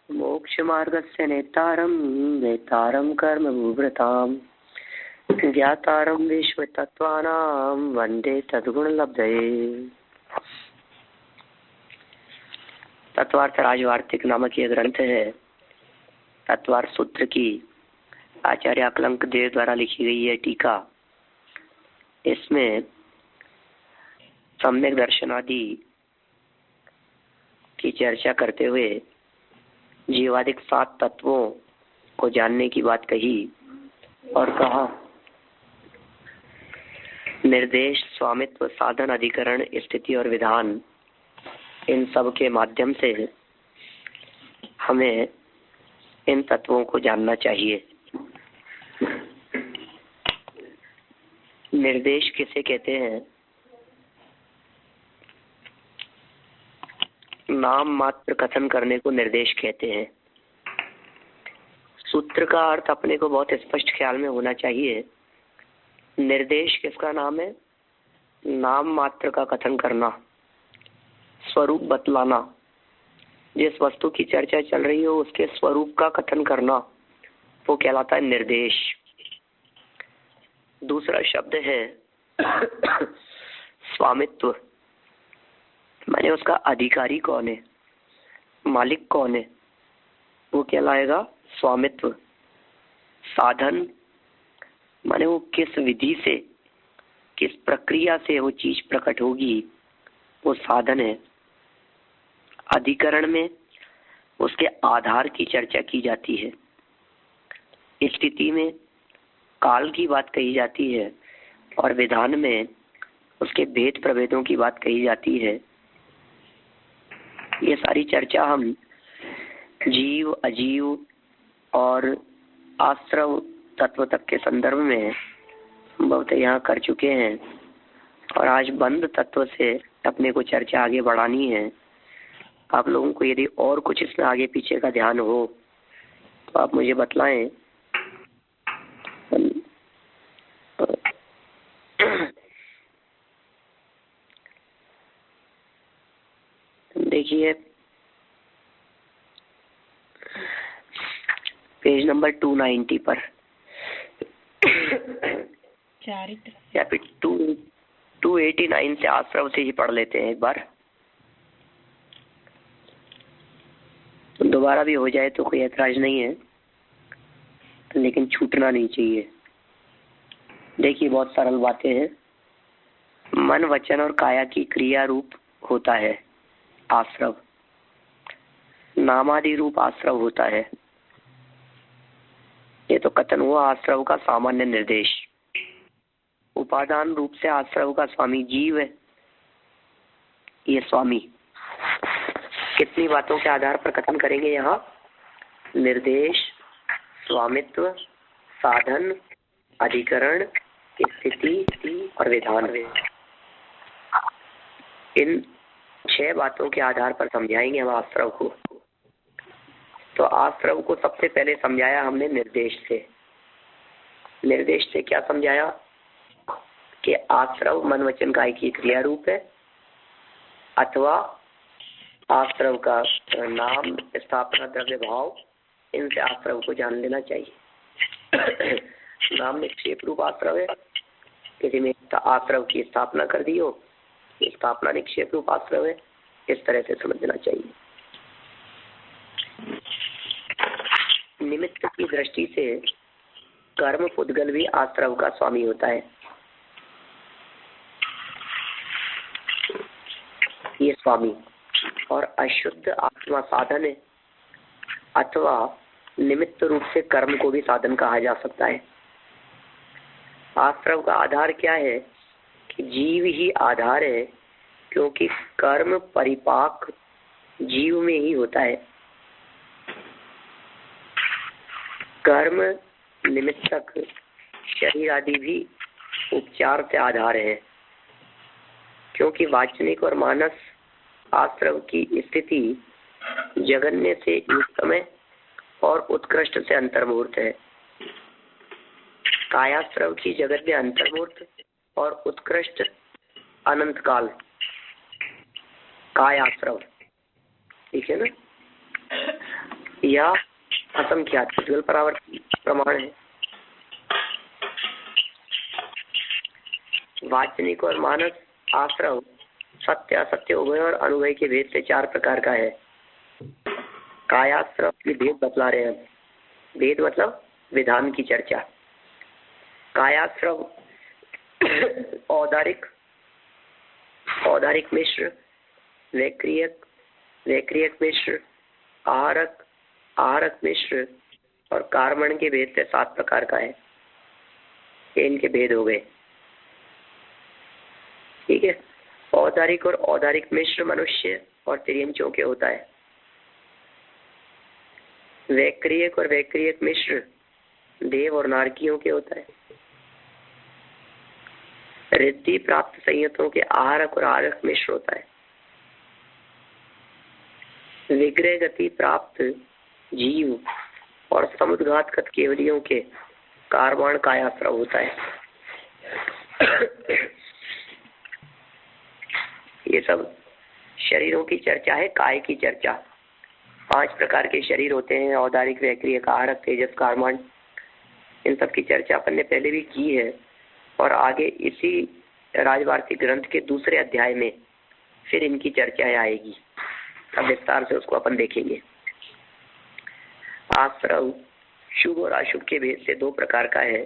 मोक्षमार्गस्य नेतारं वेतारं कर्मभूभृतां ज्ञातारं विश्वतत्त्वानां वन्दे तद्गुणलब्धये। तत्वार्थ राजवार्तिक नामक यह ग्रंथ है। तत्वार्थ सूत्र की आचार्य अकलंक देव द्वारा लिखी गई है टीका। इसमें सम्यक दर्शनादि की चर्चा करते हुए जीवादिक 7 तत्वों को जानने की बात कही और कहा निर्देश, स्वामित्व, साधन, अधिकरण, स्थिति और विधान, इन सब के माध्यम से हमें इन तत्वों को जानना चाहिए। निर्देश किसे कहते हैं? नाम मात्र कथन करने को निर्देश कहते हैं। सूत्र का अर्थ अपने को बहुत स्पष्ट ख्याल में होना चाहिए। निर्देश किसका नाम है? नाम मात्र का कथन करना, स्वरूप बतलाना, जिस वस्तु की चर्चा चल रही हो उसके स्वरूप का कथन करना, वो कहलाता है निर्देश। दूसरा शब्द है स्वामित्व, माने उसका अधिकारी कौन है, मालिक कौन है, वो कहलाएगा स्वामित्व। साधन माने वो किस विधि से, किस प्रक्रिया से वो चीज प्रकट होगी, वो साधन है। अधिकरण में उसके आधार की चर्चा की जाती है। स्थिति में काल की बात कही जाती है और विधान में उसके भेद प्रभेदों की बात कही जाती है। ये सारी चर्चा हम जीव, अजीव और आश्रव तत्व तक के संदर्भ में बहुत यहाँ कर चुके हैं और आज बंद तत्व से अपने को चर्चा आगे बढ़ानी है। आप लोगों को यदि और कुछ इसमें आगे पीछे का ध्यान हो तो आप मुझे बतलाएं। देखिए पेज नंबर 290 पर या फिर 289 से आश्रव से ही पढ़ लेते हैं एक बार, दोबारा भी हो जाए तो कोई ऐतराज नहीं है, लेकिन छूटना नहीं चाहिए। देखिए बहुत सरल बातें हैं। मन, वचन और काया की क्रिया रूप होता है आश्रव। नामादि रूप आश्रव होता है। ये तो कथन हुआ आश्रव का सामान्य निर्देश। उपादान रूप से आश्रव का स्वामी जीव है। ये स्वामी कितनी बातों के आधार पर कथन करेंगे यहाँ? निर्देश, स्वामित्व, साधन, अधिकरण, स्थिति और विधान। इन 6 बातों के आधार पर समझाएंगे हम आश्रव को। तो आश्रव को सबसे पहले समझाया हमने निर्देश से। निर्देश से क्या समझाया कि आश्रव मन वचन काया की क्रिया रूप है, अथवा आश्रव का नाम, स्थापना, द्रव्य भाव, इनसे आश्रव को जान लेना चाहिए। नाम निक्षेप रूप आश्रव है। किसी में आश्रव की स्थापना कर दी हो, स्थापना निक्षेप रूप आश्रव है। इस तरह से समझना चाहिए। निमित्त की दृष्टि से कर्म पुद्गल भी आश्रव का स्वामी होता है। ये स्वामी और अशुद्ध आत्मा साधन है, अथवा निमित्त रूप से कर्म को भी साधन कहा जा सकता है। आश्रव का आधार क्या है कि जीव ही आधार है, क्योंकि कर्म परिपाक जीव में ही होता है। कर्म निमित्तक शरीर आदि भी उपचार से आधार है, क्योंकि वाचनिक और मानस आश्रव की स्थिति जगन्य से युक्तमय और उत्कृष्ट से अंतर्मूर्त है। कायाश्रव की जगत में अंतर्मूर्त और उत्कृष्ट अनंत काल कायाश्रव, ठीक है ना। या असंख्यात प्रज्वल परावर्तन प्रमाण है। वाचनिक और मानस आश्रव सत्य असत्य उभय और अनुभव के भेद से 4 प्रकार का है। कायाश्रव की भेद बतला रहे हैं। भेद मतलब विधान की चर्चा। कायाश्रव औदारिक, औदारिक मिश्र, वैक्रियक, वैक्रियक मिश्र, आहारक, आहारक मिश्र और कार्मण के भेद से 7 प्रकार का है। ये इनके भेद हो गए। ठीक है। औदारिक और औदारिक मिश्र मनुष्य और तिर्यंचों के होता है। वैक्रियक और वैक्रियक मिश्र देव और नारकियों के होता है। रिद्धि प्राप्त संयतों के आहारक और आहारक मिश्र होता है। विग्रह गति प्राप्त जीव और समुद्घातगत केवलियों के कार्बन कायाश्रव होता है। ये सब शरीरों की चर्चा है। काय की चर्चा। 5 प्रकार के शरीर होते हैं, औदारिक, वैक्रियक, आहारक, तेजस, कार्बन। इन सब की चर्चा अपन ने पहले भी की है और आगे इसी राजवार्तिक ग्रंथ के दूसरे अध्याय में फिर इनकी चर्चा आएगी। अब विस्तार से उसको अपन देखेंगे। आश्रव शुभ और अशुभ के भेद से 2 प्रकार का है।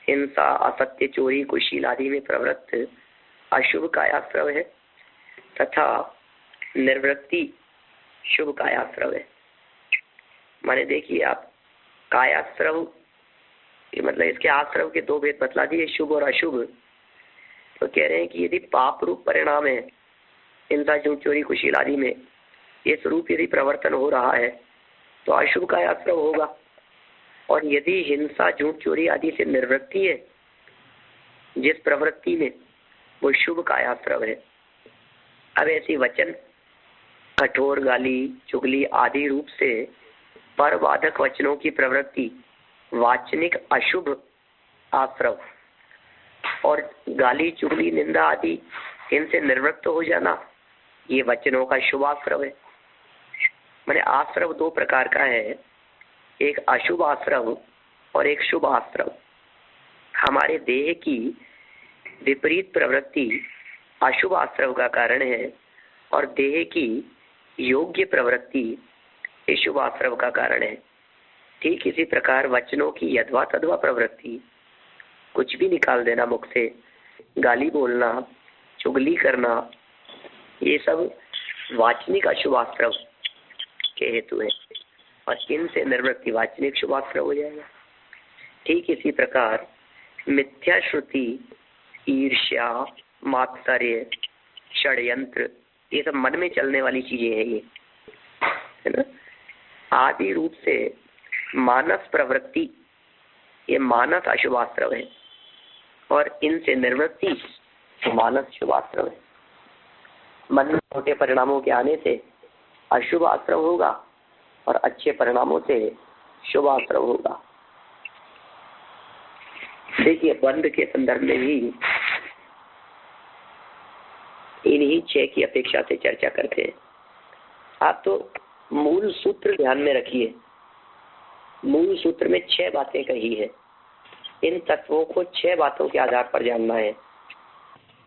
हिंसा, असत्य, चोरी, कुशील आदि में प्रवृत्त अशुभ कायाश्रव है तथा निर्वृत्ति शुभ कायाश्रव है। माने देखिए आप, कायाश्रव मतलब इसके आश्रव के 2 भेद बतला दिए, शुभ और अशुभ। तो कह रहे हैं कि यदि पाप रूप परिणाम है हिंसा, झूठ, चोरी, कुशील आदि में, ये स्वरूप यदि प्रवर्तन हो रहा है तो अशुभ कायाश्रव होगा। और यदि हिंसा, झूठ, चोरी आदि से निर्वृत्ति है जिस प्रवृत्ति में, वो शुभ कायाश्रव है। अब ऐसी वचन, कठोर गाली, चुगली आदि रूप से परबाधक वचनों की प्रवृत्ति वाचनिक अशुभ आश्रव और गाली, चुगली, निंदा आदि इनसे निर्वृत्त हो जाना, ये वचनों का शुभ आश्रव है। माने आश्रव 2 प्रकार का है, एक अशुभ आश्रव और एक शुभ आश्रव। हमारे देह की विपरीत प्रवृत्ति अशुभ आश्रव का कारण है और देह की योग्य प्रवृत्ति ये शुभ आश्रव का कारण है। ठीक इसी प्रकार वचनों की यद्वा तद्वा प्रवृत्ति, कुछ भी निकाल देना मुख से, गाली बोलना, चुगली करना, ये सब वाचनिक अशुभ आश्रव के हेतु है और इनसे निर्वृत्ति वाचनिक शुभ आश्रव हो जाएगा। ठीक इसी प्रकार मिथ्या श्रुति, ईर्ष्या, मात्सर्य, षड्यंत्र, ये सब मन में चलने वाली चीजें हैं, ये है ना। आदि रूप से मानस प्रवृत्ति, ये मानस अशुभाश्रव है और इनसे निर्वृत्ति मानस शुभाश्रव है। मन में छोटे परिणामों के आने से अशुभ आश्रव होगा और अच्छे परिणामों से शुभ आश्रव होगा। देखिए बंध के संदर्भ में भी इन्हीं 6 की अपेक्षा से चर्चा करते हैं। आप तो मूल सूत्र ध्यान में रखिए। मूल सूत्र में 6 बातें कही है। इन तत्वों को 6 बातों के आधार पर जानना है।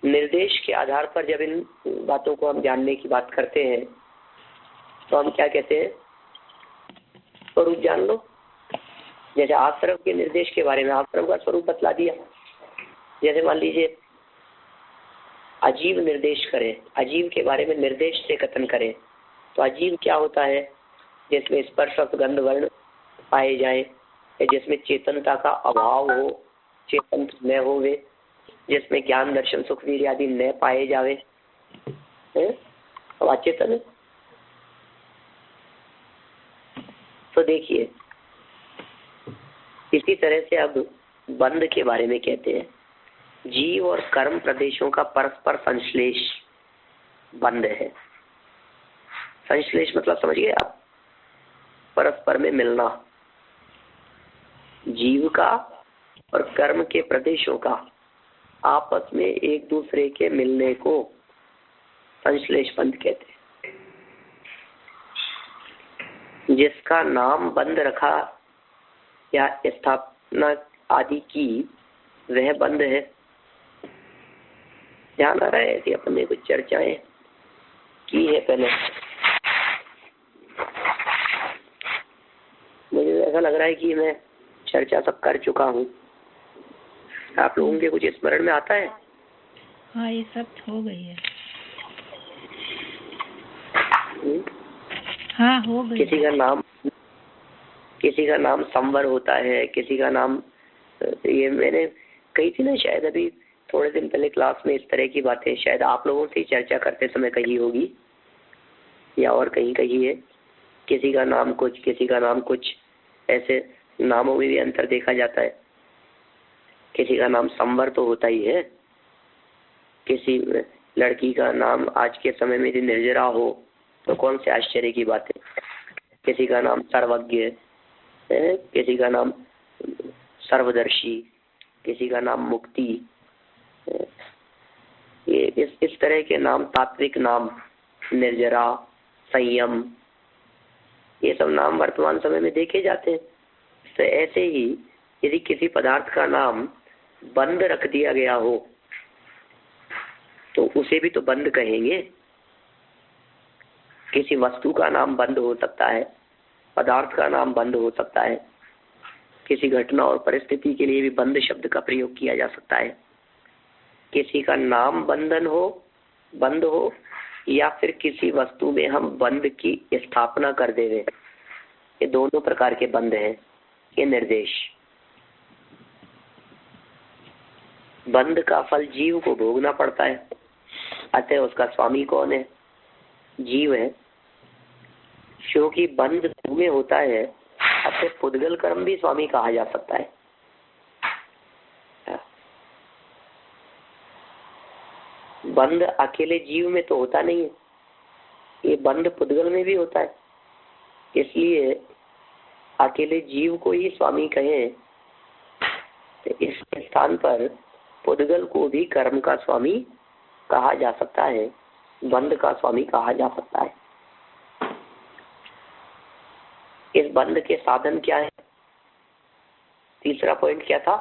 निर्देश के आधार पर जब इन बातों को हम जानने की बात करते हैं तो हम क्या कहते हैं, स्वरूप जान लो। जैसे आश्रव के निर्देश के बारे में आश्रव का स्वरूप बतला दिया। जैसे मान लीजिए अजीव निर्देश करें, अजीव के बारे में निर्देश से कथन करें तो अजीव क्या होता है, जिसमें स्पर्श और गंध वर्ण पाए जाए, जिसमें चेतनता का अभाव हो, चेतन न होवे, जिसमें ज्ञान, दर्शन, सुख, वीर्य आदि न पाए जावे, तो अचेतन है। तो देखिए इसी तरह से अब बंध के बारे में कहते हैं, जीव और कर्म प्रदेशों का परस्पर संश्लेष बंध है। संश्लेष मतलब समझिए आप, परस्पर में मिलना। जीव का और कर्म के प्रदेशों का आपस में एक दूसरे के मिलने को संश्लेष बंध कहते हैं। जिसका नाम बंद रखा या स्थापना आदि की वह बंद है। ध्यान आ रहा है? ऐसी अपन ने कुछ चर्चाएं की है पहले। मुझे ऐसा लग रहा है कि मैं चर्चा सब कर चुका हूँ। आप लोगों के कुछ स्मरण में आता है? हाँ, ये सब हो गई है। हाँ, हो गई। किसी का नाम संवर होता है, किसी का नाम, ये मैंने कही थी ना शायद अभी थोड़े दिन पहले क्लास में। इस तरह की बातें शायद आप लोगों से ही चर्चा करते समय कही होगी या और कहीं कही है। किसी का नाम कुछ, किसी का नाम कुछ, ऐसे नामों में भी अंतर देखा जाता है। किसी का नाम संवर तो होता ही है। किसी लड़की का नाम आज के समय में यदि निर्जरा हो तो कौन से आश्चर्य की बात है। किसी का नाम सर्वज्ञ है, किसी का नाम सर्वदर्शी, किसी का नाम मुक्ति। ये इस तरह के नाम, तात्विक नाम, निर्जरा, संयम, ये सब नाम वर्तमान समय में देखे जाते हैं। तो ऐसे ही यदि किसी पदार्थ का नाम बंद रख दिया गया हो तो उसे भी तो बंद कहेंगे। किसी वस्तु का नाम बंद हो सकता है, पदार्थ का नाम बंद हो सकता है, किसी घटना और परिस्थिति के लिए भी बंद शब्द का प्रयोग किया जा सकता है। किसी का नाम बंधन हो, बंद हो, या फिर किसी वस्तु में हम बंद की स्थापना कर देवे, ये दोनों प्रकार के बंद हैं। ये निर्देश। बंद का फल जीव को भोगना पड़ता है, अतः उसका स्वामी कौन है? जीव है। क्योंकि बंद में होता है, अतः पुद्गल कर्म भी स्वामी कहा जा सकता है। बंद अकेले जीव में तो होता नहीं है, ये बंद पुद्गल में भी होता है। इसलिए अकेले जीव को ही स्वामी कहें तो इस स्थान पर पुद्गल को भी कर्म का स्वामी कहा जा सकता है, बंद का स्वामी कहा जा सकता है। इस बंद के साधन क्या है? तीसरा पॉइंट क्या था?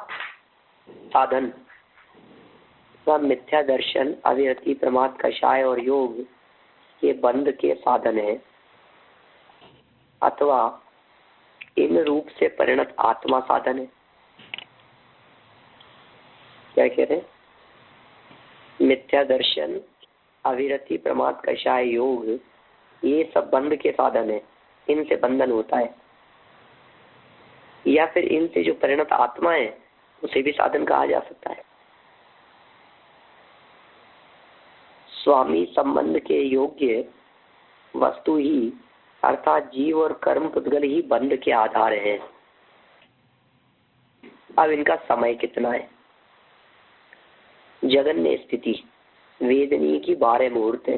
साधन। वह मिथ्या दर्शन, अविरति, प्रमाद, कषाय और योग, ये बंद के साधन है। अथवा इन रूप से परिणत आत्मा साधन है। क्या कह रहे? मिथ्या दर्शन, अविरति, प्रमाद, कषाय, योग, ये सब बंद के साधन है। इनसे बंधन होता है। या फिर इनसे जो परिणत आत्मा है उसे भी साधन कहा जा सकता है। स्वामी संबंध के योग्य वस्तु ही अर्थात जीव और कर्म पुद्गल ही बंध के आधार है। अब इनका समय कितना है? जगन्य स्थिति वेदनी की 12 मुहूर्त है।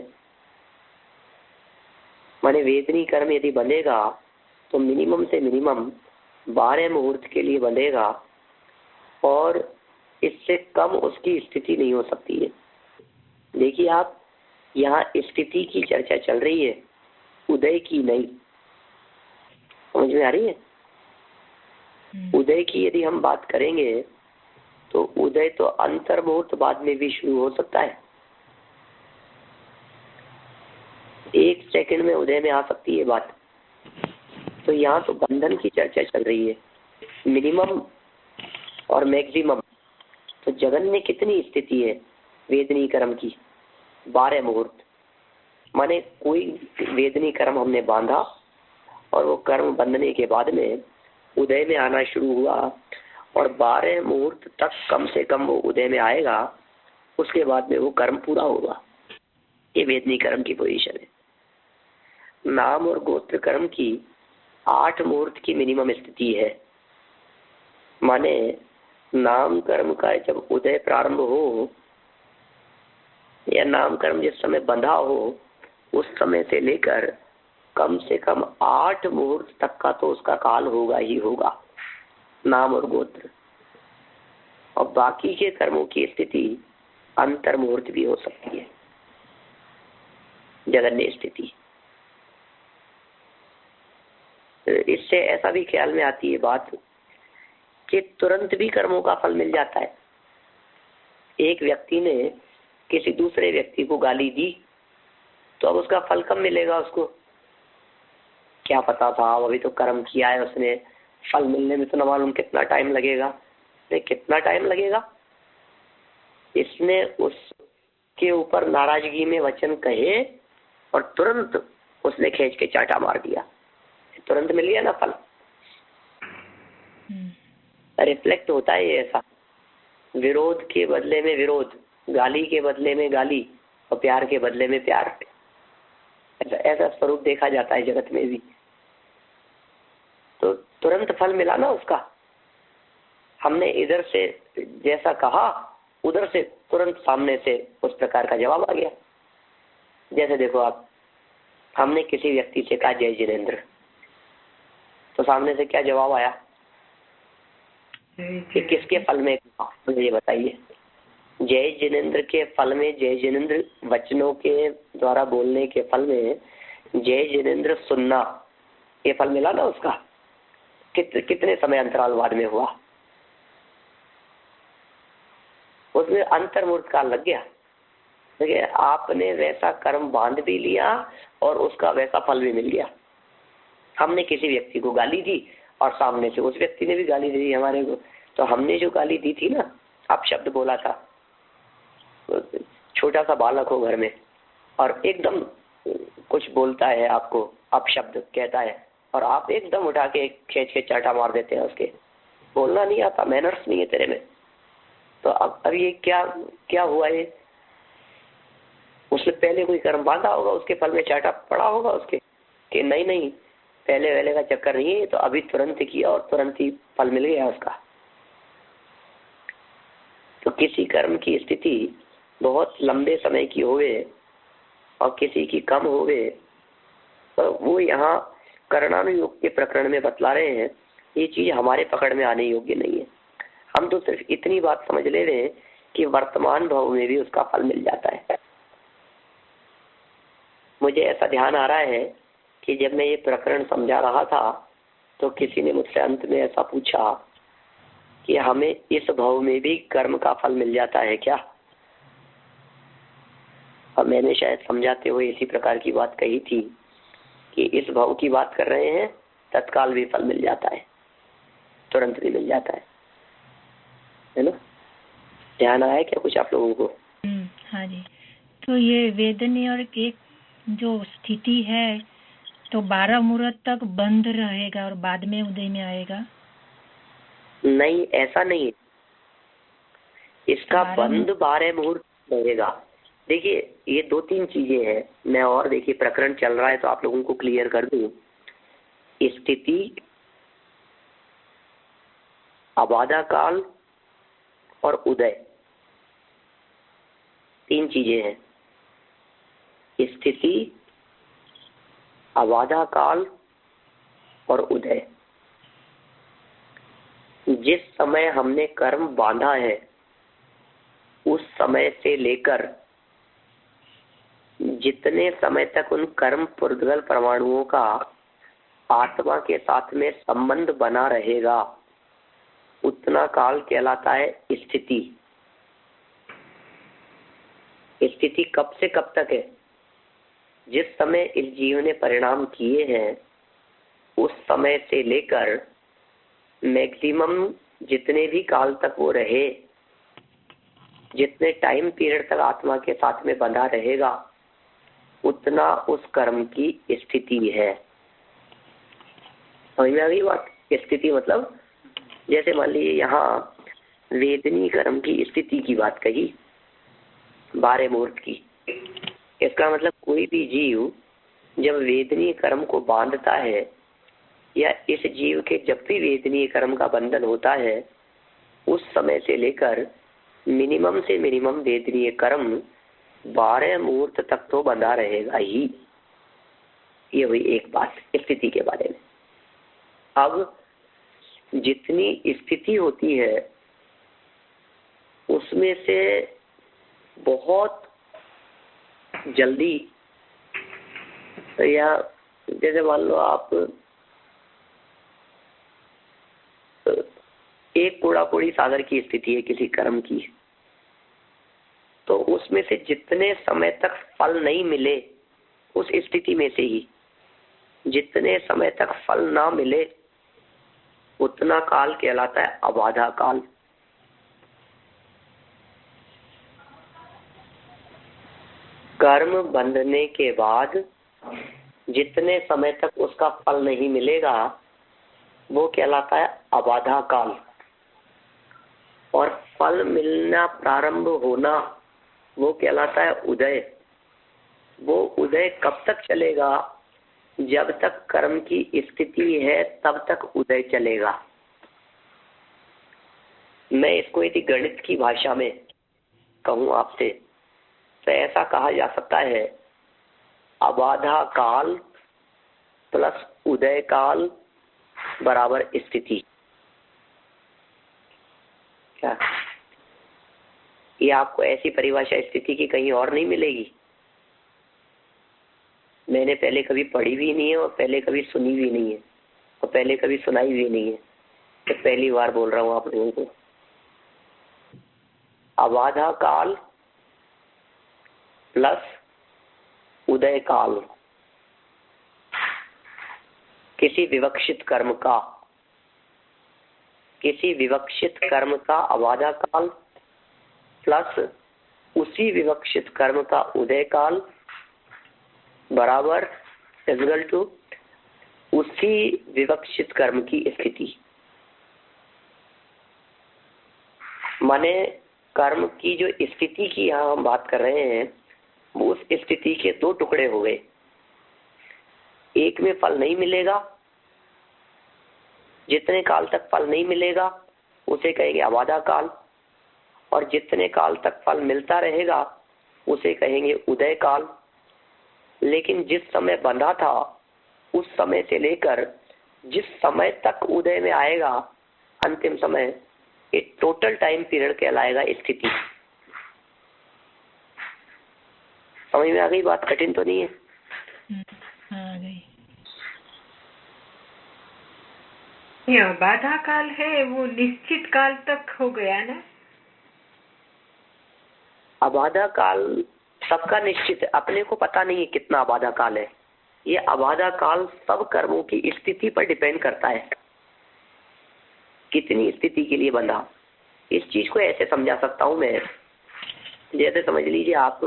माने वेदनी कर्म यदि बंधेगा तो मिनिमम से मिनिमम 12 मुहूर्त के लिए बंधेगा और इससे कम उसकी स्थिति नहीं हो सकती है। देखिए आप, यहाँ स्थिति की चर्चा चल रही है, उदय की नहीं। समझ में आ रही है? उदय की यदि हम बात करेंगे तो उदय तो अंतर मुहूर्त बाद में भी शुरू हो सकता है। 1 सेकंड में उदय में आ सकती है बात। तो यहाँ तो बंधन की चर्चा चल रही है, मिनिमम और मैक्सिमम। तो जगन में कितनी स्थिति है वेदनी कर्म की? 12 मुहूर्त। माने कोई वेदनी कर्म हमने बांधा और वो कर्म बंधने के बाद में उदय में आना शुरू हुआ और 12 मुहूर्त तक कम से कम वो उदय में आएगा, उसके बाद में वो कर्म पूरा होगा। ये वेदनी कर्म की पोजीशन है। नाम और गोत्र कर्म की 8 मुहूर्त की मिनिमम स्थिति है। माने नाम कर्म का जब उदय प्रारंभ हो या नाम कर्म जिस समय बंधा हो उस समय से लेकर कम से कम 8 मुहूर्त तक का तो उसका काल होगा ही होगा, नाम और गोत्र। और बाकी के कर्मों की स्थिति अंतर मुहूर्त भी हो सकती है, जगन्य स्थिति। इससे ऐसा भी ख्याल में आती है बात कि तुरंत भी कर्मों का फल मिल जाता है। एक व्यक्ति ने किसी दूसरे व्यक्ति को गाली दी तो अब उसका फल कब मिलेगा उसको? क्या पता था, अभी तो कर्म किया है उसने, फल मिलने में तो न मालूम कितना टाइम लगेगा। नहीं, कितना टाइम लगेगा? इसने उसके ऊपर नाराजगी में वचन कहे और तुरंत उसने खींच के चाटा मार दिया, तुरंत मिल गया ना फल। रिफ्लेक्ट होता है ऐसा, विरोध के बदले में विरोध, गाली के बदले में गाली और प्यार के बदले में प्यार, ऐसा स्वरूप देखा जाता है जगत में भी। तो तुरंत फल मिला ना उसका। हमने इधर से जैसा कहा उधर से तुरंत सामने से उस प्रकार का जवाब आ गया। जैसे देखो आप, हमने किसी व्यक्ति से कहा जय जिनेंद्र, तो सामने से क्या जवाब आया कि किसके फल में? मुझे ये बताइए, जय जिनेंद्र के फल में, जय जिनेंद्र वचनों के द्वारा बोलने के फल में जय जिनेंद्र सुनना, ये फल मिला ना उसका। कितने समय अंतराल बाद में हुआ? उसमें अंतर्मुहूर्त काल लग गया। देखिए, आपने वैसा कर्म बांध भी लिया और उसका वैसा फल भी मिल गया। हमने किसी व्यक्ति को गाली दी और सामने से उस व्यक्ति ने भी गाली दी हमारे को। तो हमने जो गाली दी थी ना, आप शब्द बोला था, छोटा सा बालक हो घर में और एकदम कुछ बोलता है आपको, आप शब्द कहता है और आप एकदम उठा के खींच के चाटा मार देते हैं उसके। बोलना नहीं आता, मैनर्स नहीं है तेरे में। तो अब ये क्या हुआ? ये उसने पहले कोई कर्म बांधा होगा, उसके फल में चाटा पड़ा होगा उसके कि नहीं पहले वेले का चक्कर नहीं है, तो अभी तुरंत किया और तुरंत ही फल मिल गया उसका। तो किसी कर्म की स्थिति बहुत लंबे समय की होवे और किसी की कम होवे, तो वो यहाँ कर्णानुयोग के प्रकरण में बतला रहे हैं। ये चीज हमारे पकड़ में आने योग्य नहीं है। हम तो सिर्फ इतनी बात समझ ले रहे हैं कि वर्तमान भाव में भी उसका फल मिल जाता है। मुझे ऐसा ध्यान आ रहा है कि जब मैं ये प्रकरण समझा रहा था तो किसी ने मुझसे अंत में ऐसा पूछा कि हमें इस भाव में भी कर्म का फल मिल जाता है क्या? और मैंने शायद समझाते हुए इसी प्रकार की बात कही थी कि इस भाव की बात कर रहे हैं, तत्काल भी फल मिल जाता है, तुरंत भी मिल जाता है ना? ध्यान आया क्या कुछ आप लोगों को? हाँ जी। तो ये वेदनी और एक जो स्थिति है तो 12 मुहूर्त तक बंद रहेगा और बाद में उदय में आएगा? नहीं, ऐसा नहीं, इसका बंद 12 मुहूर्त रहेगा। देखिए, ये 2-3 चीजें हैं। मैं और देखिए प्रकरण चल रहा है तो आप लोगों को क्लियर कर दूं। स्थिति, अबाधा काल और उदय, 3 चीजें हैं। स्थिति, अबाधा काल और उदय। जिस समय हमने कर्म बांधा है उस समय से लेकर जितने समय तक उन कर्म पुर्दगल परमाणुओं का आत्मा के साथ में संबंध बना रहेगा उतना काल कहलाता है स्थिति। स्थिति कब से कब तक है? जिस समय इस जीव ने परिणाम किए हैं उस समय से लेकर मैक्सिमम जितने भी काल तक वो रहे, जितने टाइम पीरियड तक आत्मा के साथ में बंधा रहेगा उतना उस कर्म की स्थिति है। समझ में आ गई बात? स्थिति मतलब जैसे मान लीजिए यहाँ वेदनी कर्म की स्थिति की बात कही, 12 मुहूर्त की। इसका मतलब कोई भी जीव जब वेदनीय कर्म को बांधता है या इस जीव के जब भी वेदनीय कर्म का बंधन होता है उस समय से लेकर मिनिमम से मिनिमम वेदनीय कर्म 12 मुहूर्त तक तो बंधा रहेगा ही। ये हुई एक बात स्थिति के बारे में। अब जितनी स्थिति होती है उसमें से बहुत जल्दी, या जैसे मान लो आप एक कोड़ा कोड़ी सागर की स्थिति है किसी कर्म की, तो उसमें से जितने समय तक फल नहीं मिले, उस स्थिति में से ही जितने समय तक फल ना मिले उतना काल कहलाता है अबाधा काल। कर्म बंधने के बाद जितने समय तक उसका फल नहीं मिलेगा वो कहलाता है अबाधा काल। और फल मिलना प्रारंभ होना वो कहलाता है उदय। वो उदय कब तक चलेगा? जब तक कर्म की स्थिति है तब तक उदय चलेगा। मैं इसको यदि गणित की भाषा में कहूं आपसे तो ऐसा कहा जा सकता है, अबाधा काल प्लस उदय काल बराबर स्थिति। क्या ये आपको ऐसी परिभाषा स्थिति की कहीं और नहीं मिलेगी? मैंने पहले कभी पढ़ी भी नहीं है और पहले कभी सुनी भी नहीं है और पहले कभी सुनाई भी नहीं है, तो पहली बार बोल रहा हूं आप लोगों को। अबाधा काल प्लस उदय काल किसी विवक्षित कर्म का अबाधा काल प्लस उसी विवक्षित कर्म का उदय काल बराबर इक्वल टू उसी विवक्षित कर्म की स्थिति। माने कर्म की जो स्थिति की यहाँ हम बात कर रहे हैं वो उस स्थिति के दो टुकड़े हो गए। एक में फल नहीं मिलेगा, जितने काल तक फल नहीं मिलेगा उसे कहेंगे अबाधा काल, और जितने काल तक फल मिलता रहेगा उसे कहेंगे उदय काल। लेकिन जिस समय बंधा था उस समय से लेकर जिस समय तक उदय में आएगा अंतिम समय, एक टोटल टाइम पीरियड कहलाएगा स्थिति। समझ में आ गई बात? कठिन तो नहीं है? आ गई। ये बाधा काल है वो निश्चित काल तक हो गया ना? अबाधा काल सबका निश्चित है, अपने को पता नहीं है कितना अबाधा काल है। ये अबाधा काल सब कर्मों की स्थिति पर डिपेंड करता है, कितनी स्थिति के लिए बंधा। इस चीज को ऐसे समझा सकता हूं मैं, जैसे समझ लीजिए आप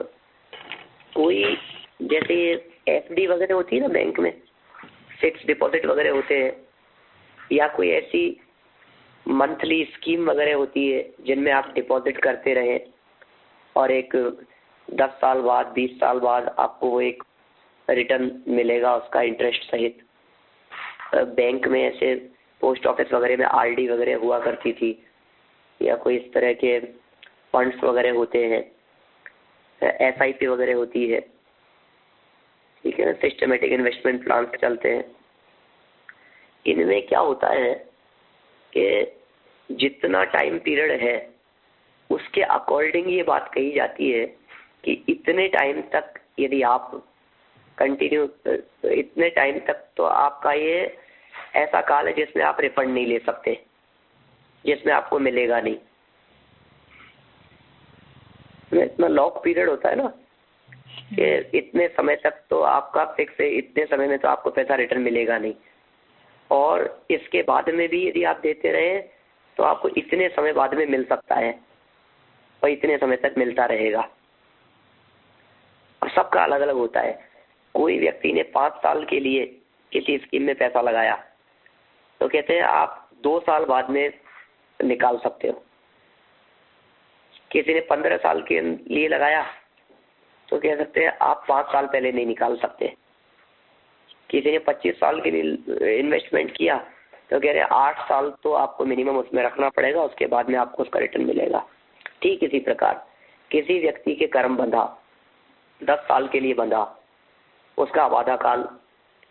कोई, जैसे एफडी वगैरह होती है ना बैंक में, फिक्स डिपॉजिट वगैरह होते हैं, या कोई ऐसी मंथली स्कीम वगैरह होती है जिनमें आप डिपॉजिट करते रहें और एक 10 साल बाद 20 साल बाद आपको वो एक रिटर्न मिलेगा उसका इंटरेस्ट सहित। बैंक में ऐसे पोस्ट ऑफिस वगैरह में आरडी वगैरह हुआ करती थी, या कोई इस तरह के फंड्स वगैरह होते हैं, एसआईपी वगैरह होती है, ठीक है ना, सिस्टमेटिक इन्वेस्टमेंट प्लान चलते हैं। इनमें क्या होता है कि जितना टाइम पीरियड है उसके अकॉर्डिंग ये बात कही जाती है कि इतने टाइम तक यदि आप कंटिन्यू, इतने टाइम तक तो आपका ये ऐसा काल है जिसमें आप रिफंड नहीं ले सकते, जिसमें आपको मिलेगा नहीं। इतना लॉक पीरियड होता है ना कि इतने समय तक तो आपका फिक्स है, इतने समय में तो आपको पैसा रिटर्न मिलेगा नहीं, और इसके बाद में भी यदि आप देते रहे तो आपको इतने समय बाद में मिल सकता है और इतने समय तक मिलता रहेगा। और सबका अलग अलग होता है। कोई व्यक्ति ने 5 साल के लिए किसी स्कीम में पैसा लगाया तो कहते हैं आप 2 साल बाद में निकाल सकते हो। किसी ने 15 साल के लिए लगाया तो कह सकते हैं आप 5 साल पहले नहीं निकाल सकते। किसी ने 25 साल के लिए इन्वेस्टमेंट किया तो कह रहे हैं 8 साल तो आपको मिनिमम उसमें रखना पड़ेगा, उसके बाद में आपको उसका रिटर्न मिलेगा। ठीक इसी प्रकार किसी व्यक्ति के कर्म बंधा, 10 साल के लिए बंधा, उसका अबाधा काल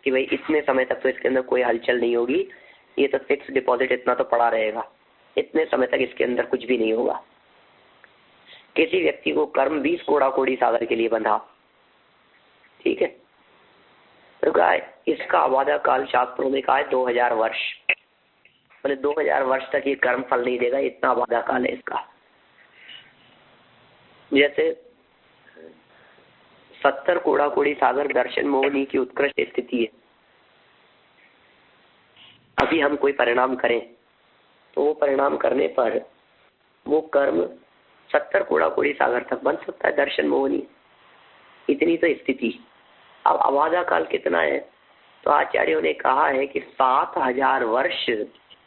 कि भाई इतने समय तक तो इसके अंदर कोई हलचल नहीं होगी, ये तो फिक्स डिपॉजिट इतना तो पड़ा रहेगा, इतने समय तक इसके अंदर कुछ भी नहीं होगा। किसी व्यक्ति को कर्म 20 कोड़ा कोड़ी सागर के लिए बंधा, ठीक है, तो कहा इसका अबाधा काल शास्त्रों में कहा है 2000 वर्ष। बोले 2000 वर्ष तक ये कर्म फल नहीं देगा, इतना बाधा काल है इसका। जैसे 70 कोड़ा कोड़ी सागर दर्शन मोहनी की उत्कृष्ट स्थिति है। अभी हम कोई परिणाम करें तो वो परिणाम करने पर वो कर्म 70 कोड़ा कोड़ी सागर तक बन सकता है, दर्शन मोहनी, इतनी तो स्थिति। अब अबाधा काल कितना है? तो आचार्यों ने कहा है कि 7000 वर्ष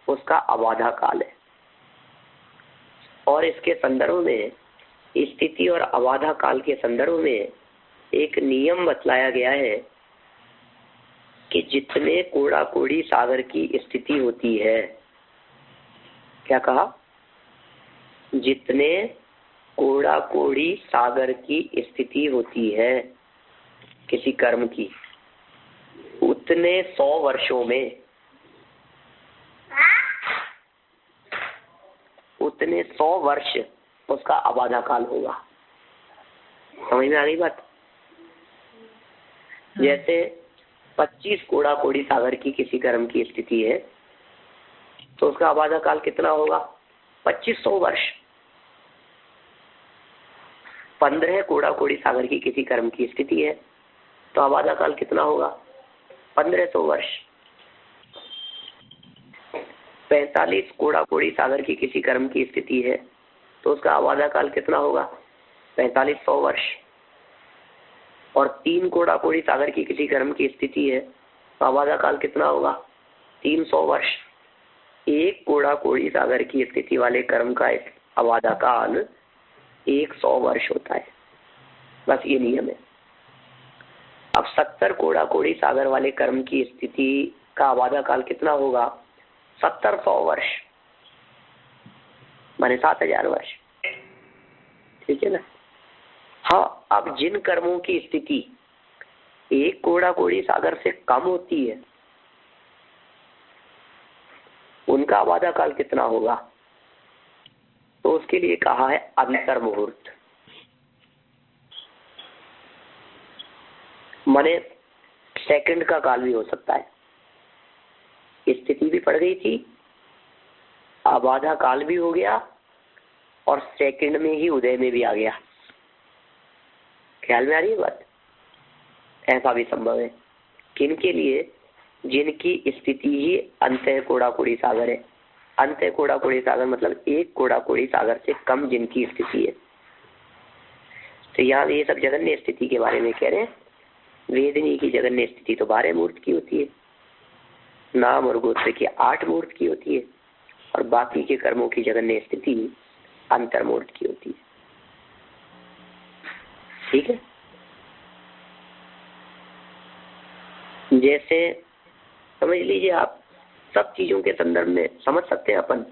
उसका अबाधा काल है। और इसके संदर्भ में, स्थिति और अबाधा काल के संदर्भ में एक नियम बतलाया गया है कि जितने कोड़ा कोड़ी सागर की स्थिति होती है, क्या कहा? जितने कोड़ा कोड़ी सागर की स्थिति होती है किसी कर्म की, उतने 100 वर्षों में, उतने 100 वर्ष उसका अबाधा काल होगा। समझ में आ गई बात? जैसे 25 कोड़ा कोड़ी सागर की किसी कर्म की स्थिति है तो उसका अबाधा काल कितना होगा? 2500 वर्ष। 15 कोड़ा कोड़ी सागर की किसी कर्म की स्थिति है तो अबाधा काल कितना होगा? 1500 वर्ष। 45 कोड़ा कोड़ी सागर की किसी कर्म की स्थिति है तो उसका अबाधा काल कितना होगा? 4500 वर्ष। और 3 कोड़ा कोड़ी सागर की किसी कर्म की स्थिति है तो अबाधा काल कितना होगा? 300 वर्ष। 1 कोड़ा कोड़ी सागर की स्थिति वाले कर्म का अबाधा काल 100 वर्ष होता है। बस ये नियम है। अब 70 कोड़ा कोड़ी सागर वाले कर्म की स्थिति का अबाधा काल कितना होगा? 1700 वर्ष, माने 7000 वर्ष। ठीक है ना? हाँ, अब जिन कर्मों की स्थिति 1 कोड़ा कोड़ी सागर से कम होती है उनका अबाधा काल कितना होगा? तो उसके लिए कहा है अंतर मुहूर्त, माने सेकंड का काल भी हो सकता है। स्थिति भी पड़ गई थी, अबाधा काल भी हो गया और सेकंड में ही उदय में भी आ गया। ख्याल में आ रही है बात? ऐसा भी संभव है। किन के लिए? जिनकी स्थिति ही अंतः कोड़ा कोड़ी सागर है। अंतः कोड़ा कोड़ी सागर मतलब 1 कोड़ा कोड़ी सागर से कम जिनकी स्थिति है। तो यहाँ ये सब जगन्य स्थिति के बारे में कह रहे हैं। वेदनी की जगन्य स्थिति तो 12 मुहूर्त की होती है, नाम और गोत्र की 8 मुहूर्त की होती है, और बाकी के कर्मों की जगन्य स्थिति अंतर मुहूर्त की होती है। ठीक है? जैसे समझ लीजिए, आप सब चीजों के संदर्भ में समझ सकते हैं अपन।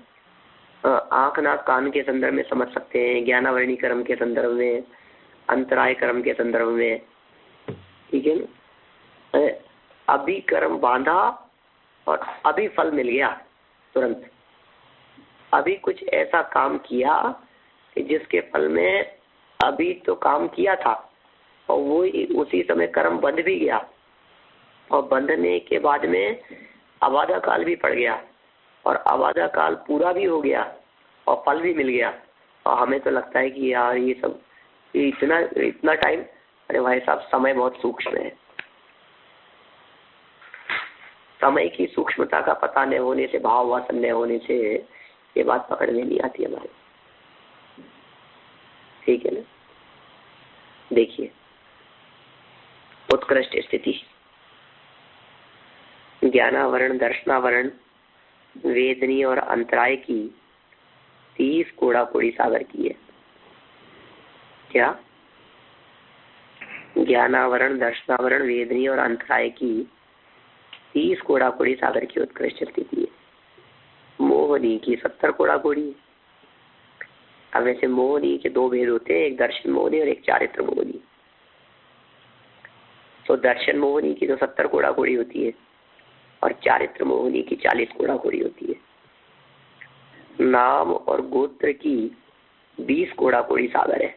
आंख नाक कान के संदर्भ में समझ सकते हैं, ज्ञानावरणी कर्म के संदर्भ में, अंतराय कर्म के संदर्भ में। ठीक है ना? अभी कर्म बांधा और अभी फल मिल गया तुरंत। अभी कुछ ऐसा काम किया कि जिसके फल में अभी तो काम किया था और वो उसी समय कर्म बंध भी गया, और बंधने के बाद में अबाधा काल भी पड़ गया और अबाधा काल पूरा भी हो गया और फल भी मिल गया। और हमें तो लगता है कि यार ये सब इतना टाइम, अरे भाई साहब, समय बहुत सूक्ष्म है। समय की सूक्ष्मता का पता न होने से, भाव वासन न होने से ये बात पकड़ में नहीं आती हमारे। ठीक है ना? देखिए, उत्कृष्ट स्थिति ज्ञानावरण, दर्शनावरण, वेदनी और अंतराय की 30 कोड़ा कोड़ी सागर की है। क्या? ज्ञानावरण, दर्शनावरण, वेदनी और अंतराय की 30 कोड़ा कोड़ी सागर की उत्कृष्ट स्थिति है। मोहनी की 70 कोड़ा कोड़ी। अब वैसे मोहनी के 2 भेद होते हैं, एक दर्शन मोहनी और एक चारित्र मोहनी। तो दर्शन मोहनी की तो 70 कोड़ा कोड़ी होती है और चारित्र मोहनी की 40 कोड़ा कोड़ी होती है। नाम और गोत्र की 20 कोड़ा कोड़ी सागर है।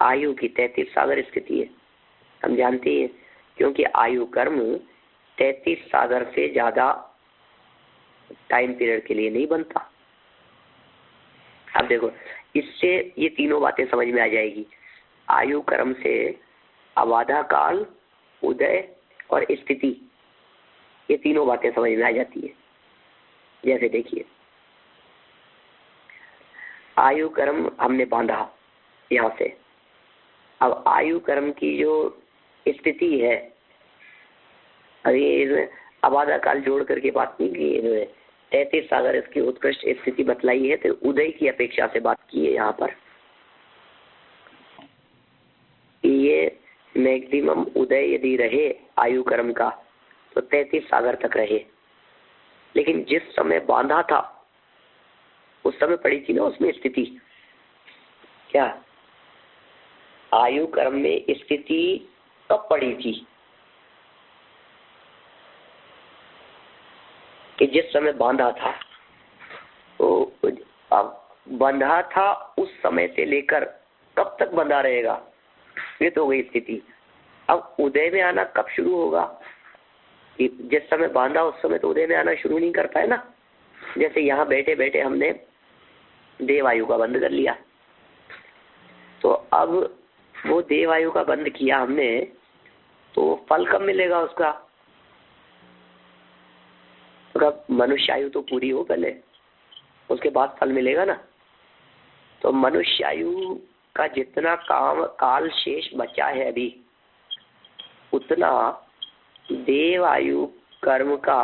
आयु की 33 सागर स्थिति है। हम जानते हैं, क्योंकि आयु कर्म 33 सागर से ज्यादा टाइम पीरियड के लिए नहीं बनता। अब देखो, इससे ये तीनों बातें समझ में आ जाएगी। आयु कर्म से अबाधा काल, उदय और स्थिति, ये तीनों बातें समझ में आ जाती है। जैसे देखिए, आयु कर्म हमने बांधा यहाँ से। अब आयु कर्म की जो स्थिति है, अभी इसमें अबाधा काल जोड़ करके बात नहीं की, 33 सागर इसकी उत्कृष्ट स्थिति बतलाई है, तो उदय की अपेक्षा से बात की है यहाँ पर। ये मैक्सिमम उदय यदि रहे आयु कर्म का तो 33 सागर तक रहे। लेकिन जिस समय बांधा था उस समय पड़ी थी ना उसमें स्थिति, क्या आयु कर्म में स्थिति कब पड़ी थी कि जिस समय बांधा था, तो अब बंधा था उस समय से लेकर कब तक बंधा रहेगा, ये तो हो गई स्थिति। अब उदय में आना कब शुरू होगा, कि जिस समय बांधा उस समय तो उदय में आना शुरू नहीं कर पाए ना। जैसे यहाँ बैठे बैठे हमने देव आयु का बंद कर लिया, तो अब वो देव आयु का बंद किया हमने, तो फल कब मिलेगा उसका, तो मनुष्य आयु तो पूरी हो पहले, उसके बाद फल मिलेगा ना। तो मनुष्य आयु का जितना काल शेष बचा है अभी, उतना देव आयु कर्म का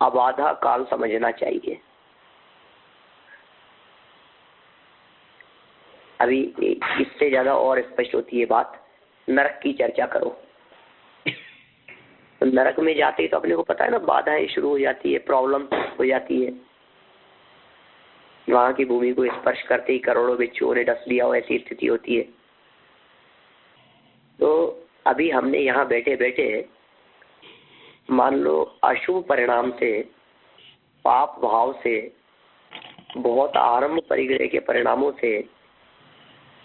अबाधा काल समझना चाहिए। अभी इससे ज्यादा और स्पष्ट होती है बात, नरक की चर्चा करो। तो नरक में जाते ही तो अपने को पता है ना, बाधाएं शुरू हो जाती है, प्रॉब्लम हो जाती है। वहां की भूमि को स्पर्श करते ही करोड़ों बिच्छुओं ने डस लिया हो, ऐसी स्थिति होती है। तो अभी हमने यहाँ बैठे बैठे मान लो अशुभ परिणाम से, पाप भाव से, बहुत आरंभ परिग्रह के परिणामों से,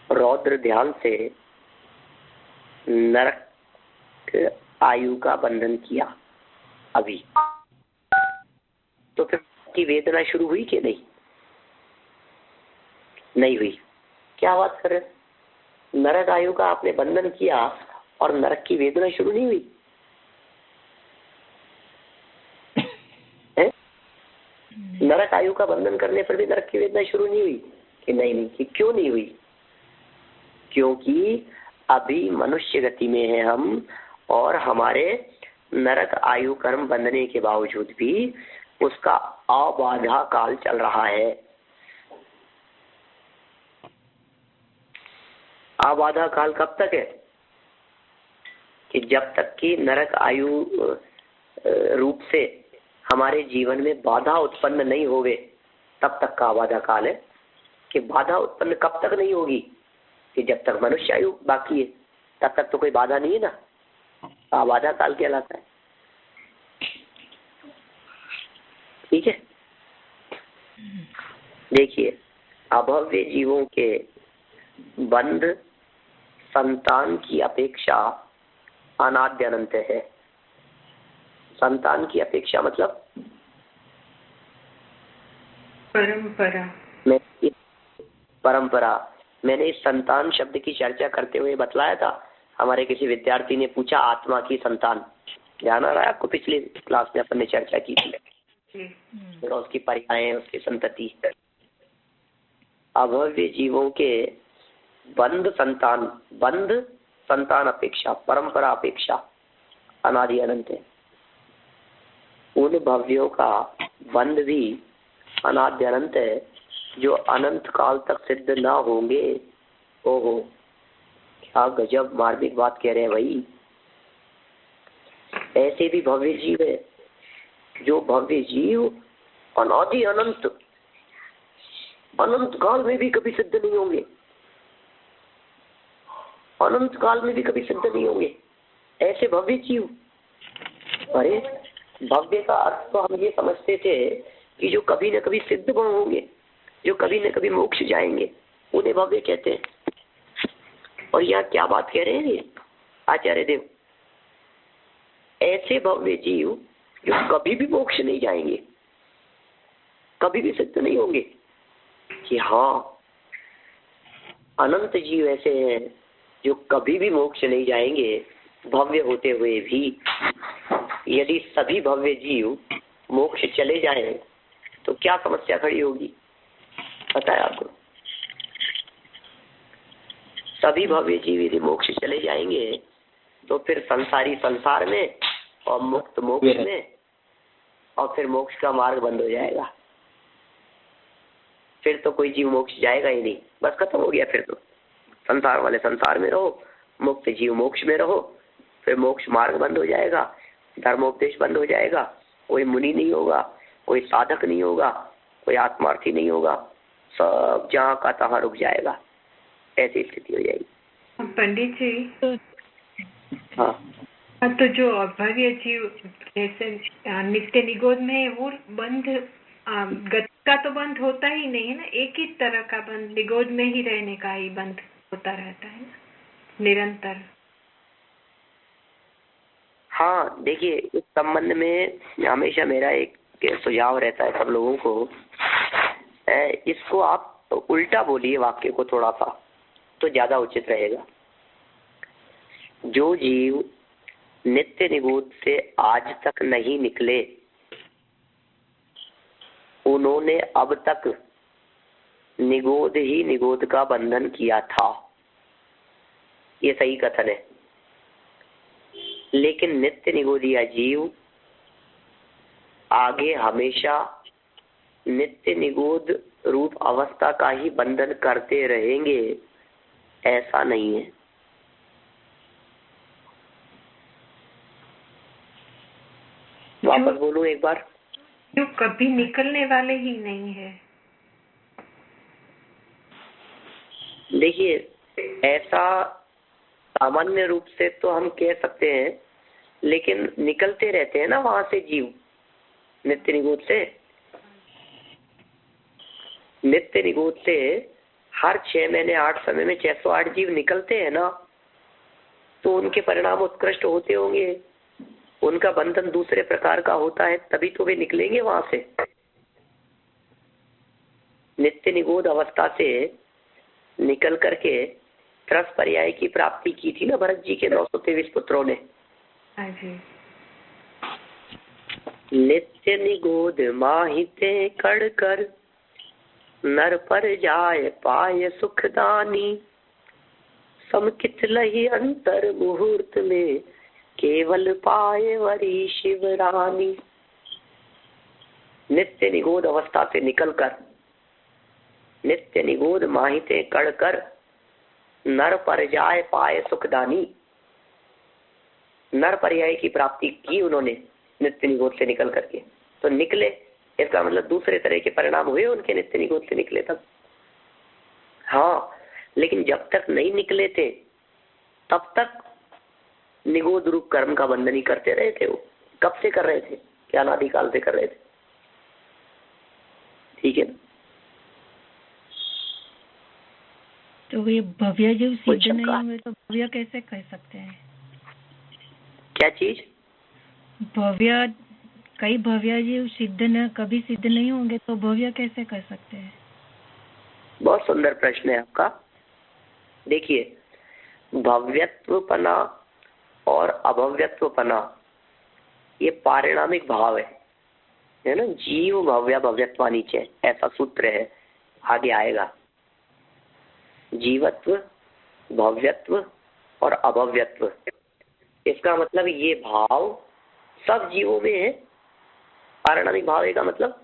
रौद्र ध्यान से नरक आयु का बंधन किया अभी, तो फिर की वेदना शुरू हुई कि नहीं? नहीं हुई। क्या बात कर रहे, नरक आयु का आपने बंधन किया और नरक की वेदना शुरू नहीं हुई है? नरक आयु का बंधन करने पर भी नरक की वेदना शुरू नहीं हुई कि नहीं? कि क्यों नहीं हुई? क्योंकि अभी मनुष्य गति में है हम, और हमारे नरक आयु कर्म बंधने के बावजूद भी उसका अबाधा काल चल रहा है। अबाधा काल कब तक है? कि जब तक कि नरक आयु रूप से हमारे जीवन में बाधा उत्पन्न नहीं होवे, तब तक का अबाधा काल है। कि बाधा उत्पन्न कब तक नहीं होगी? कि जब तक मनुष्य आयु बाकी है तब तक तो कोई बाधा नहीं है ना, अबाधा काल कहलाता है। ठीक है, देखिए, अभव्य जीवों के बंध संतान की अपेक्षा अनाद्य अनंत है। संतान की अपेक्षा मतलब परंपरा। मैंने इस संतान शब्द की चर्चा करते हुए बतलाया था, हमारे किसी विद्यार्थी ने पूछा आत्मा की संतान, ध्यान आ रहा है आपको? पिछली क्लास में अपन ने चर्चा की थी, उसकी पर्याय, उसकी संतति। अभव्य जीवों के बंध संतान अपेक्षा, परंपरा अपेक्षा अनादि अनंत है। उन भव्यों का बंध भी अनादि अनंत है, जो अनंत काल तक सिद्ध ना होंगे। ओहो, क्या गजब मार्मिक बात कह रहे हैं भाई। ऐसे भी भव्य जीव है, जो भव्य जीव अनादि अनंत काल में भी कभी सिद्ध नहीं होंगे, अनंत काल में भी कभी सिद्ध नहीं होंगे, ऐसे भव्य जीव। अरे भव्य का अर्थ तो हम ये समझते थे कि जो कभी न कभी सिद्ध होंगे, जो कभी न कभी मोक्ष जाएंगे, उन्हें भव्य कहते हैं। और यहाँ क्या बात कह रहे हैं आचार्य देव? ऐसे भव्य जीव जो कभी भी मोक्ष नहीं जाएंगे, कभी भी सिद्ध नहीं होंगे कि हाँ अनंत जीव ऐसे हैं जो कभी भी मोक्ष नहीं जाएंगे भव्य होते हुए भी। यदि सभी भव्य जीव मोक्ष चले जाएं तो क्या समस्या खड़ी होगी पता है आपको? सभी भव्य जीव यदि मोक्ष चले जाएंगे तो फिर संसारी संसार में और मुक्त मोक्ष में, और फिर मोक्ष का मार्ग बंद हो जाएगा। फिर तो कोई जीव मोक्ष जाएगा ही नहीं, बस खत्म हो गया। फिर तो संसार वाले संसार में रहो, मुक्त जीव मोक्ष में रहो, फिर मोक्ष मार्ग बंद हो जाएगा, धर्मोपदेश बंद हो जाएगा, कोई मुनि नहीं होगा, कोई साधक नहीं होगा, कोई आत्मार्थी नहीं होगा, सब जहाँ का तहाँ रुक जाएगा। ऐसी स्थिति हो जाएगी। पंडित जी हाँ, तो जो अभव्य जीव जैसे नित्य निगोद में वो बंद गति का तो बंद होता ही नहीं है ना, एक ही तरह का बंद, निगोद में ही रहने का ही बंद होता रहता है ना निरंतर। हाँ देखिए, इस संबंध में हमेशा मेरा एक सुझाव रहता है सब लोगों को, इसको आप उल्टा बोलिए वाक्य को थोड़ा सा तो ज्यादा उचित रहेगा। जो जीव नित्य निगोद से आज तक नहीं निकले उन्होंने अब तक निगोद ही निगोद का बंधन किया था, ये सही कथन है। लेकिन नित्य निगोदिया जीव आगे हमेशा नित्य निगोद रूप अवस्था का ही बंधन करते रहेंगे, ऐसा नहीं है। वापस बोलूं एक बार, जो कभी निकलने वाले ही नहीं है। देखिए ऐसा सामान्य रूप से तो हम कह सकते हैं, लेकिन निकलते रहते हैं ना वहां से जीव नित्य निगोद से। नित्य निगोद से हर 6 महीने 8 समय में 608 जीव निकलते हैं ना, तो उनके परिणाम उत्कृष्ट होते होंगे, उनका बंधन दूसरे प्रकार का होता है, तभी तो वे निकलेंगे वहां से। नित्य निगोद अवस्था से निकल करके त्रस पर्याय की प्राप्ति की थी ना भरत जी के 923 पुत्रों ने। नित्य निगोद माहिते कड़ कर नर पर जाए पाए सुखदानी, समकित लही अंतर मुहूर्त में केवल पाए वरी शिवरानी। नित्य निगोद अवस्था से निकलकर नित्य निगोद माहिते कड़ कर नर पर जाए पाए सुखदानी, नर पर्याय की प्राप्ति की उन्होंने नित्य निगोद से निकल करके। तो निकले, इसका मतलब दूसरे तरह के परिणाम हुए उनके नित्य निगोद से निकले तब। हाँ, लेकिन जब तक नहीं निकले थे तब तक निगोद रूप कर्म का बंधन ही करते रहे थे। वो कब से कर रहे थे? क्या अनादिकाल से कर रहे थे। ठीक है ना? तो ये भव्य जीव सिद्ध नहीं होंगे तो भव्य कैसे कह सकते हैं? क्या चीज? भव्य, कई भव्य जीव सिद्ध न कभी सिद्ध नहीं होंगे तो भव्य कैसे कह सकते हैं? बहुत सुंदर प्रश्न है आपका। देखिए, भव्यत्वपना और अभव्यत्वपना ये पारिणामिक भाव है ना। जीव भव्य भव्यत्वा नीचे, ऐसा सूत्र है, आगे आएगा। जीवत्व, भव्यत्व और अभव्यत्व, इसका मतलब ये भाव सब जीवों में है। पारिणामिक भाव का मतलब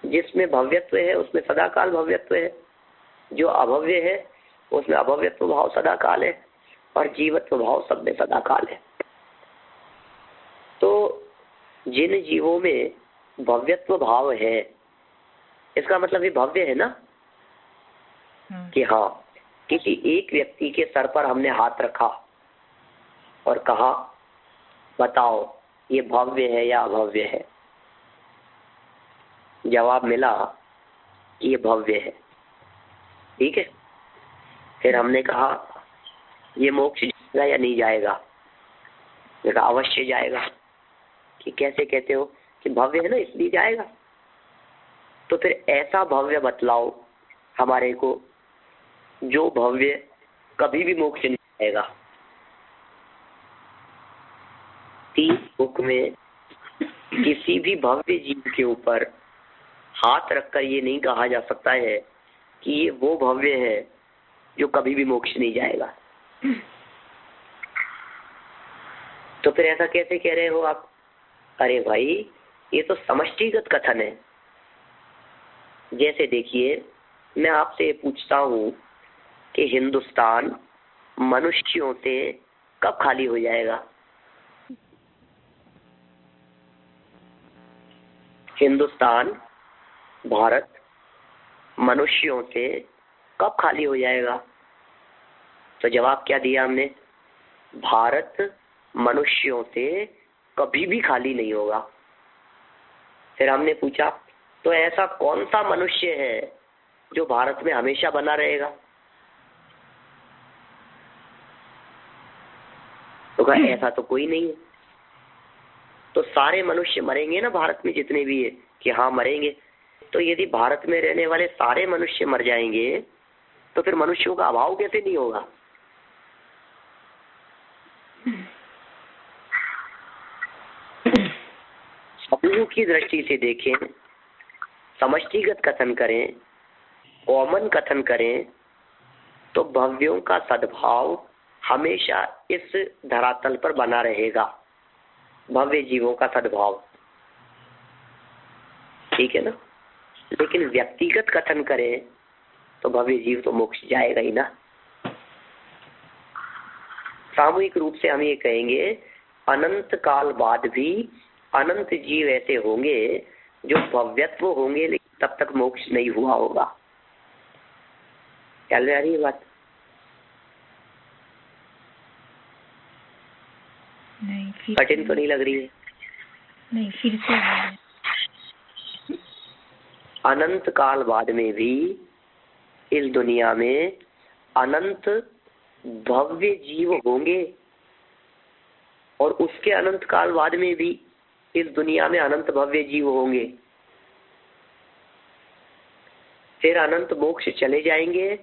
जिसमें भव्यत्व है उसमें सदाकाल भव्यत्व है, जो अभव्य है उसमें अभव्यत्व भाव सदाकाल है, और जीवत्व भाव सब में सदाकाल है। तो जिन जीवों में भव्यत्व भाव है, इसका मतलब ये भव्य है ना, कि हाँ किसी एक व्यक्ति के सर पर हमने हाथ रखा और कहा बताओ ये भव्य है या अभव्य है। जवाब मिला कि ये भव्य है। ठीक है, फिर हमने कहा ये मोक्ष जाएगा या नहीं जाएगा? कहा अवश्य जाएगा। कि कैसे कहते हो? कि भव्य है ना इसलिए जाएगा। ऐसा भव्य बतलाओ हमारे को जो भव्य कभी भी मोक्ष नहीं पाएगा। 3 बुक में किसी भी भव्य जीव के ऊपर हाथ रखकर ये नहीं कहा जा सकता है कि ये वो भव्य है जो कभी भी मोक्ष नहीं जाएगा। तो फिर ऐसा कैसे कह रहे हो आप? अरे भाई, ये तो समष्टिगत कथन है। जैसे देखिए, मैं आपसे पूछता हूं कि हिंदुस्तान मनुष्यों से कब खाली हो जाएगा? हिंदुस्तान, भारत मनुष्यों से कब खाली हो जाएगा? तो जवाब क्या दिया हमने? भारत मनुष्यों से कभी भी खाली नहीं होगा। फिर हमने पूछा, तो ऐसा कौन सा मनुष्य है जो भारत में हमेशा बना रहेगा? तो कहा ऐसा तो कोई नहीं है। तो सारे मनुष्य मरेंगे ना भारत में जितने भी है? कि हाँ मरेंगे। तो यदि भारत में रहने वाले सारे मनुष्य मर जाएंगे तो फिर मनुष्यों का अभाव कैसे नहीं होगा? समूह की दृष्टि से देखें, समष्टिगत कथन करें, कॉमन कथन करें, तो भव्यों का सद्भाव हमेशा इस धरातल पर बना रहेगा। भव्य जीवों का सद्भाव, ठीक है ना? लेकिन व्यक्तिगत कथन करें तो भव्य जीव तो मोक्ष जाएगा ही ना। सामूहिक रूप से हम ये कहेंगे, अनंत काल बाद भी अनंत जीव ऐसे होंगे जो भव्यत्व होंगे, लेकिन तब तक मोक्ष नहीं हुआ होगा। ख्याल में आ रही है बात? नहीं, कठिन तो नहीं लग रही है? नहीं, फिर से अनंत काल बाद में भी इस दुनिया में अनंत भव्य जीव होंगे, और उसके अनंत काल बाद में भी इस दुनिया में अनंत भव्य जीव होंगे। फिर अनंत मोक्ष चले जाएंगे,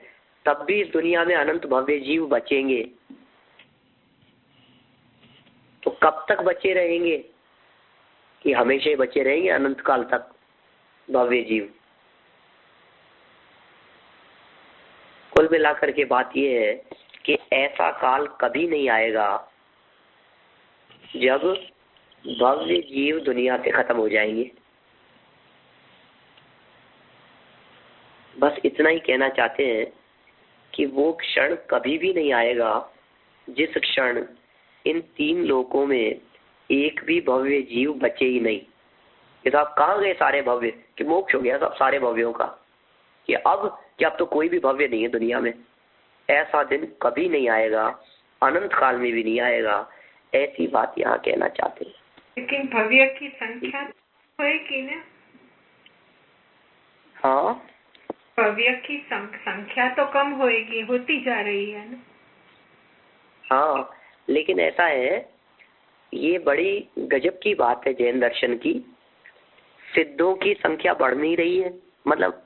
तब भी इस दुनिया में अनंत भव्य जीव बचेंगे। तो कब तक बचे रहेंगे? कि हमेशा ही बचे रहेंगे अनंत काल तक भव्य जीव। कुल मिलाकर के बात यह है कि ऐसा काल कभी नहीं आएगा जब भव्य जीव दुनिया से खत्म हो जाएंगे। बस इतना ही कहना चाहते हैं कि वो क्षण कभी भी नहीं आएगा जिस क्षण इन 3 लोकों में एक भी भव्य जीव बचे ही नहीं। ये साहब कहाँ गए सारे भव्य? कि मोक्ष हो गया सब सारे भव्यों का, कि अब तो कोई भी भव्य नहीं है दुनिया में। ऐसा दिन कभी नहीं आएगा, अनंत काल में भी नहीं आएगा। ऐसी बात यहाँ कहना चाहते हैं। लेकिन भव्य की संख्या होगी ना? हाँ, भव्य की संख्या तो कम होएगी, होती जा रही है ना? हाँ, लेकिन ऐसा है, ये बड़ी गजब की बात है जैन दर्शन की। सिद्धों की संख्या बढ़ नहीं रही है, मतलब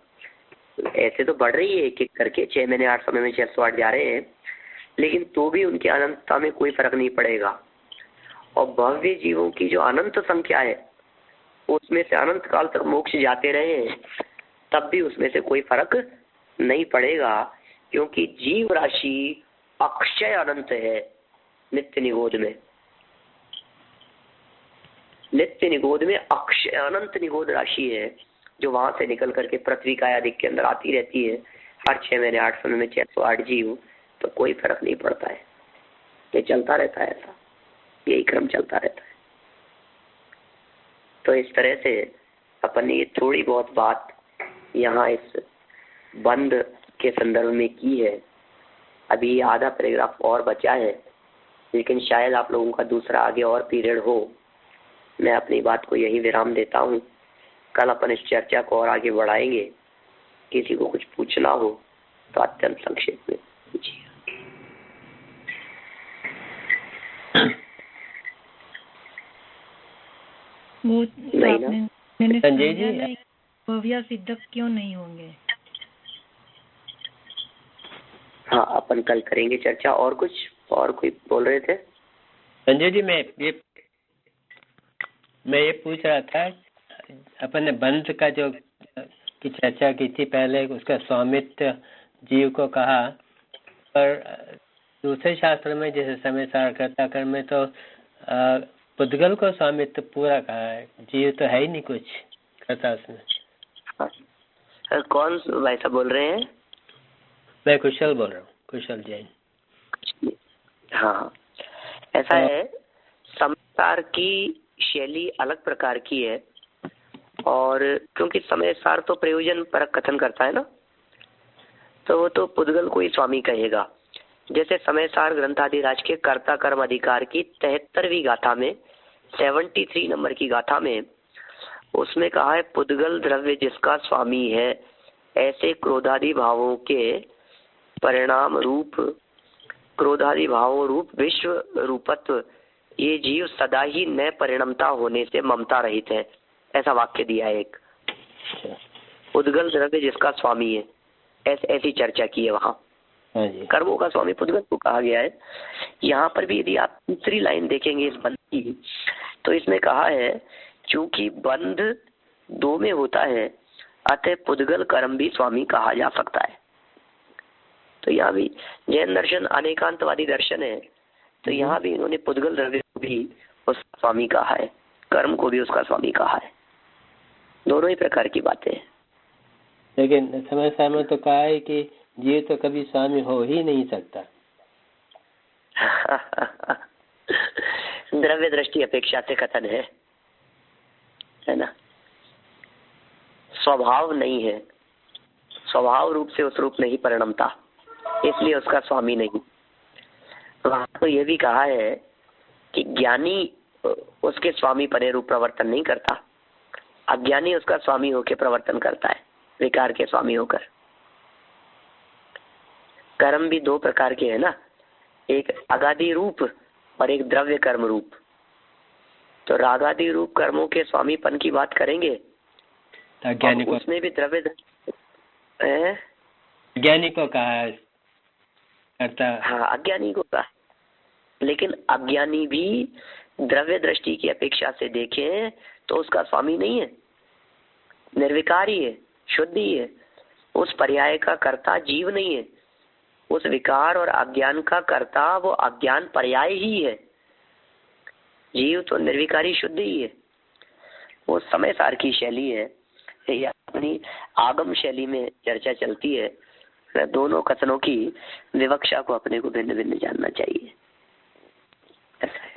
ऐसे तो बढ़ रही है एक एक करके, 6 महीने 8 समय में 608 जा रहे हैं, लेकिन तो भी उनकी अनंतता में कोई फर्क नहीं पड़ेगा। और भव्य जीवों की जो अनंत संख्या है उसमें से अनंत काल तक मोक्ष जाते रहे तब भी उसमें से कोई फर्क नहीं पड़ेगा, क्योंकि जीव राशि अक्षय अनंत है। नित्य निगोध में, नित्य निगोध में अक्षय अनंत निगोध राशि है, जो वहां से निकल करके पृथ्वी का आदि के अंदर आती रहती है। हर 6 महीने 8 समय में 608 जीव, तो कोई फर्क नहीं पड़ता है। ये चलता रहता है, ऐसा यही क्रम चलता रहता है। तो इस तरह से अपन ने ये थोड़ी बहुत बात यहाँ इस बंद के संदर्भ में की है। अभी आधा पैराग्राफ और बचा है, लेकिन शायद आप लोगों का दूसरा आगे और पीरियड हो। मैं अपनी बात को यही विराम देता हूँ। कल अपन इस चर्चा को और आगे बढ़ाएंगे। किसी को कुछ पूछना हो तो अत्यंत संक्षेप में पूछिए। वो नहीं ना? मैंने संजय जी, भव्य सिद्ध क्यों नहीं होंगे? हाँ, अपन कल करेंगे चर्चा। और कुछ, और कोई बोल रहे थे? संजय जी, मैं ये पूछ रहा था, अपन ने बंध का जो की चर्चा की थी पहले, उसका स्वामित्व जीव को कहा, पर दूसरे शास्त्र में जैसे समय सार कर्ता कर्म में तो पुद्गल को स्वामित्व पूरा कहा है, जीव तो है ही नहीं कुछ करता उसमें। हाँ। कौन वैसा बोल रहे हैं? मैं कुशल बोल रहा हूँ, कुशल जैन। हाँ, ऐसा है, समयसार की शैली अलग प्रकार की है, और क्योंकि समयसार तो प्रयोजन परक कथन करता है ना, तो वो तो पुद्गल को ही स्वामी कहेगा। जैसे समयसार ग्रंथाधिराज के कर्ता कर्म अधिकार की 73वीं गाथा में, 73 नंबर की गाथा में, उसमें कहा है पुद्गल द्रव्य जिसका स्वामी है, ऐसे क्रोधादि भावों के परिणाम रूप, क्रोधादि भावों रूप विश्व रूपत्व, ये जीव सदा ही न परिणमता होने से ममता रहित है। ऐसा वाक्य दिया है एक, पुद्गल द्रव्य जिसका स्वामी है, ऐसी चर्चा की है वहाँ। कर्मों का स्वामी पुद्गल को कहा गया है। यहाँ पर भी यदि आप दूसरी लाइन देखेंगे इस बंध की, तो इसमें कहा है चूंकि बंध दो में होता है, अतः पुद्गल कर्म भी स्वामी कहा जा सकता है। तो यहाँ भी जैन दर्शन अनेकांतवादी दर्शन है, तो यहाँ भी इन्होंने पुद्गल द्रव्य को भी उसका स्वामी कहा है, कर्म को भी उसका स्वामी कहा है। दोनों ही प्रकार की बातें हैं। लेकिन समय सार में तो कहा है कि जीव तो कभी स्वामी हो ही नहीं सकता। द्रव्य दृष्टि अपेक्षा से कथन है ना, स्वभाव नहीं है, स्वभाव रूप से उस रूप नहीं परिणमता, इसलिए उसका स्वामी नहीं। वहां तो यह भी कहा है कि ज्ञानी उसके स्वामी पने रूप प्रवर्तन नहीं करता, अज्ञानी उसका स्वामी होकर प्रवर्तन करता है, विकार के स्वामी होकर। कर्म भी दो प्रकार के है ना, एक अगादि रूप और एक द्रव्य कर्म रूप। तो रागादि रूप कर्मों के स्वामीपन की बात करेंगे, अज्ञानी को, उसमें भी द्रव्य अज्ञानी को कहा करता। हाँ, अज्ञानी को कहा, लेकिन अज्ञानी भी द्रव्य दृष्टि की अपेक्षा से देखें तो उसका स्वामी नहीं है, निर्विकारी है, शुद्ध ही है। उस पर्याय का कर्ता जीव नहीं है, उस विकार और अज्ञान का कर्ता वो अज्ञान पर्याय ही है। जीव तो निर्विकारी शुद्ध ही है। वो समय सार की शैली है या अपनी आगम शैली में चर्चा चलती है। दोनों कथनों की विवक्षा को अपने को भिन्न भिन्न जानना चाहिए। ऐसा है।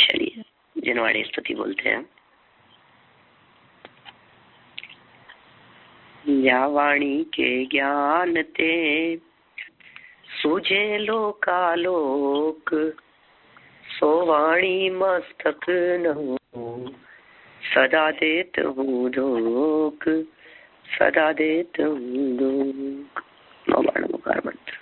चलिए, जिनवाड़ी स्तुति बोलते हैं। या वाणी के ज्ञान ते सूझे लोकालोक, सो वाणी मस्तक न सदा देत हूँ धोख, सदा देत हूँ धोख। नौ बाण मुखार मंत्र।